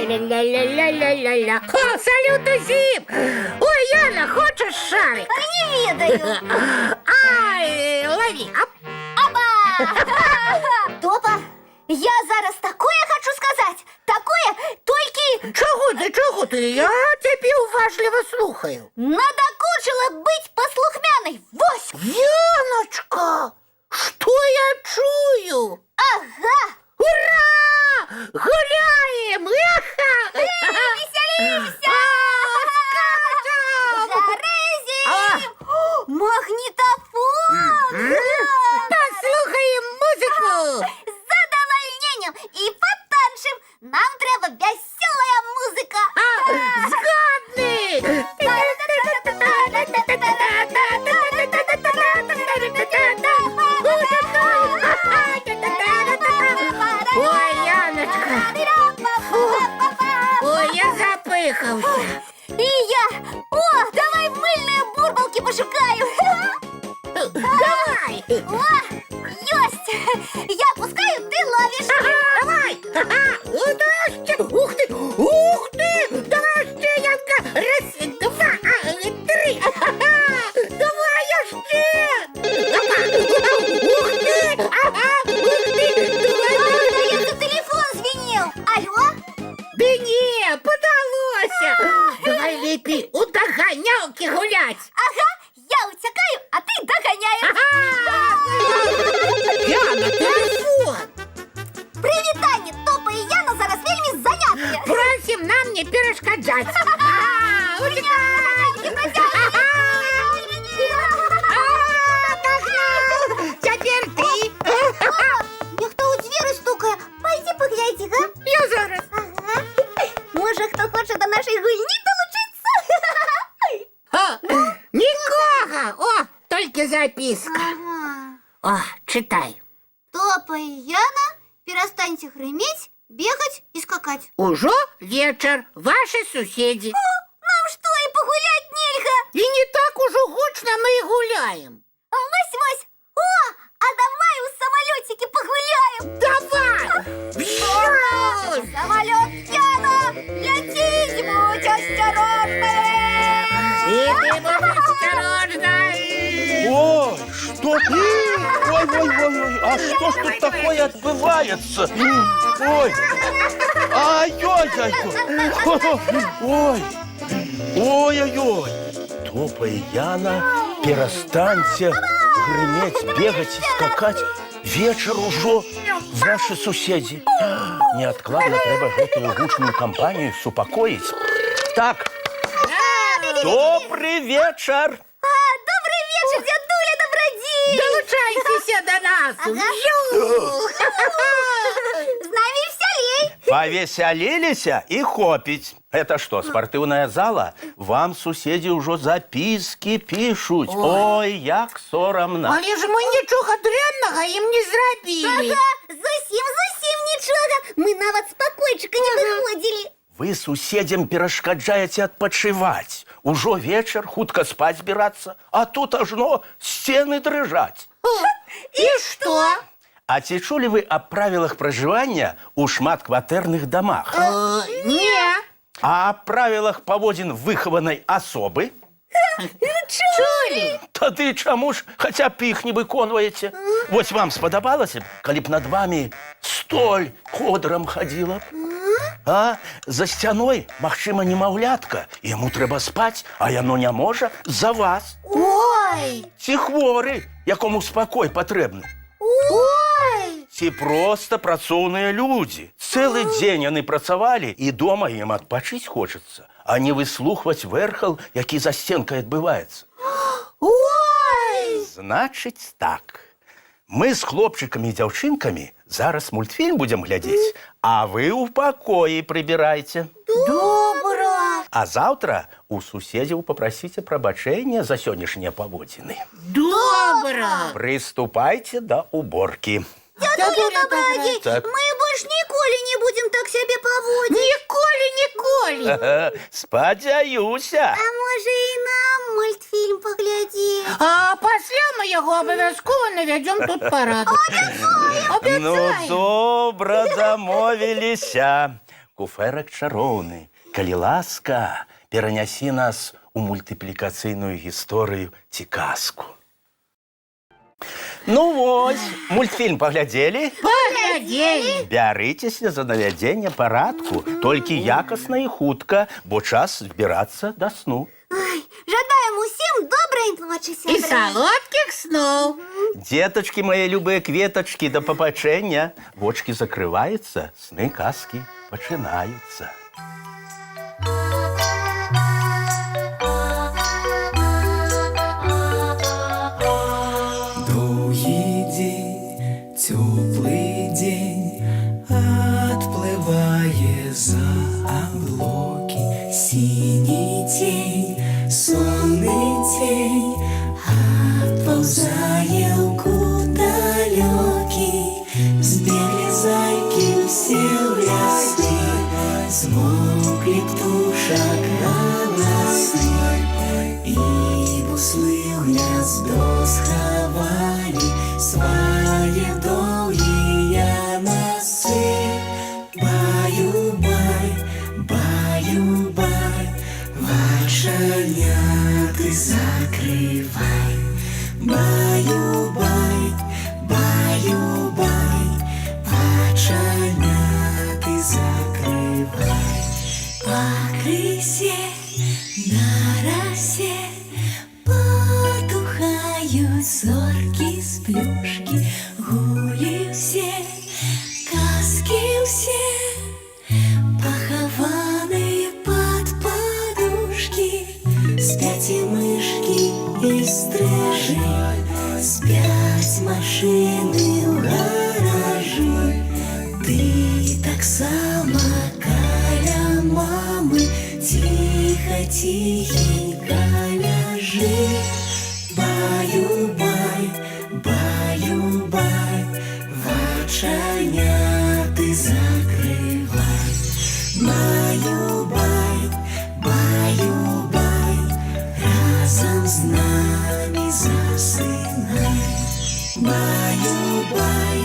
Ля-ля-ля-ля-ля-ля-ля. О, салют усім! Ой, Яна, хочеш шарик? Не ведаю. Ай, лови. Оп. Опа! Топа, я зараз такое хочу сказать. Такое, тільки Чого ти? Я тебе уважливо слухаю. надокучило быть послухмяной. Вось! Яночка, что я чую? Ага! Ура! Гуляем! Эха! Веселимся! Скачем! Зарезим! Магнитофон! Послухаем музыку! З задовольненням і потанчим. Нам треба веселая музика. Згодний! Ой, Яночка! Ой, я запыхался. І я. О, давай мильні бурбалки пошукаю. Давай! О, ёсть. Я пускаю, ты ловишь. Давай! Давай ще! Ух ти! Ух ти! Давай ще, Янка! Раз, два, три! Давай ще! Ух ти! Ух ти! Давай! Здається, телефон звенел. Алло? Да не, подалося! Давай лепі у доганялки гулять! Ага, я утекаю, а ты догоняешь. Яна, телефон! Привітання, Топа і Яна зараз вельми заняті. Просим нам не перешкоджать! Утекай! Теперь ты! Ніхто у двері стукає. Пойди погляди, га? Я зараз! Ага. Може, хто хоче до нашої гульні долучитися? Нікого! О, тільки записка. Ага. О, читай. Топа и Яна, перестаньте греметь, бегать и скакать. Уже вечер, ваши соседи. Нам что, и погулять нельзя? И не так уж гучно мы и гуляем. Вась-вась! О, а давай у самолетики погуляем! Давай! Вжусь! Самолет Яна, лететь будь осторожны! И ты будь осторожна! Ой, что ты? Ой, а что ж тут такое отбывается? Ой, ой-ой-ой. Топа и Яна, перестаньте греметь, бегать и скакать. Вечер уже, ваши соседи. Неоткладно треба эту гучную компанию супокоить. Так, добрый вечер. Добрый вечер, дядуля добродей! Долучайся до нас! Вжух! С нами веселей! Повеселились и хопить. Это что, спортивная зала? Вам соседи уже записки пишут. Ой, як соромно. Але ж ми нічого дрянного їм не зробили. Ага, зусім нічого. Ми навіть з покойчика не виходили. Вы соседям перешкоджаете отпочивать. Уже вечер, хутко спать збираться, а тут ажно стены дрыжать. І що? А ці чули вы о правилах проживания у шматкватэрных домах? Не. А о правилах поводзін выхаванай особы? Чули? Тады чаму ж хаця б іх не выконваеце? Вось вам спадабалася б, калі б над вами столь кодрам хадзіла б? А за сцяной, магчыма, немаўлятка, яму трэба спаць, а яно не можа за вас. Ой! Ці хворы, якому спакой патрэбны. Ой! Ці проста працоўныя людзі. Цэлы дзень яны працавалі, і дома ім адпачыць хочацца, а не выслухваць вэрхал, які за сценкай адбываецца. Ой! Значыць так. Мы з хлопчыкамі і дзяўчынкамі зараз мультфільм будзем глядзець, а вы ў пакоі прыбірайце. Добра! А заўтра у суседзяў папрасіце прабачэння за сённяшнія паводзіны. Добра. Прыступайце да уборкі. Дядуля добродей, Так. мы больше николи не будем так себя поводить. Ніколі. Спадзяюся. А может и нам мультфильм поглядеть? А пасля мы яго абавязкова навядзём тут парадак. Ну, добра, дамовіліся. куфэрак чароўны, калі ласка, перанясі нас у мультыплікацыйную гісторыю ці казку. Ну вось, мультфільм паглядзелі? Паглядзелі. Бярыцеся за навядзенне парадку, толькі якасна і хутка, бо час збірацца да сну. Ой, жадаем усім добрай ночы, І сябры. салодкіх сноў. Дзетачкі мае любыя кветачкі да папачэння. Вочкі закрываюцца, сны казкі пачынаюцца. Доўгі дзень, цёплы дзень, адплывае за аблокі. Сіні цень, сонны цень, адпаўзае ў кут далёкі. Збеглі зайкі ўсе ў лясы, змоўклі птушак галасы. І буслы ў гняздо схавалі свае доўгія носы. Баю-бай, баю-бай, вачаняты закрывай. Баю-бай, баю-бай, вачаняты закрывай. Пакрысе на расе потухаюць зоркі з плюшкі. Гулі ўсе, казкі ўсе, пахаваныя пад падушкі. Спяць і мышкі, і стрыжы, спяць машыны ў гаражы. Ты таксама каля мамы ціха-ціхенька ляжы. Баю-бай, баю-бай, вачаняты закрывай. Баю-бай, баю-бай, разам з намі засынай. Баю-бай,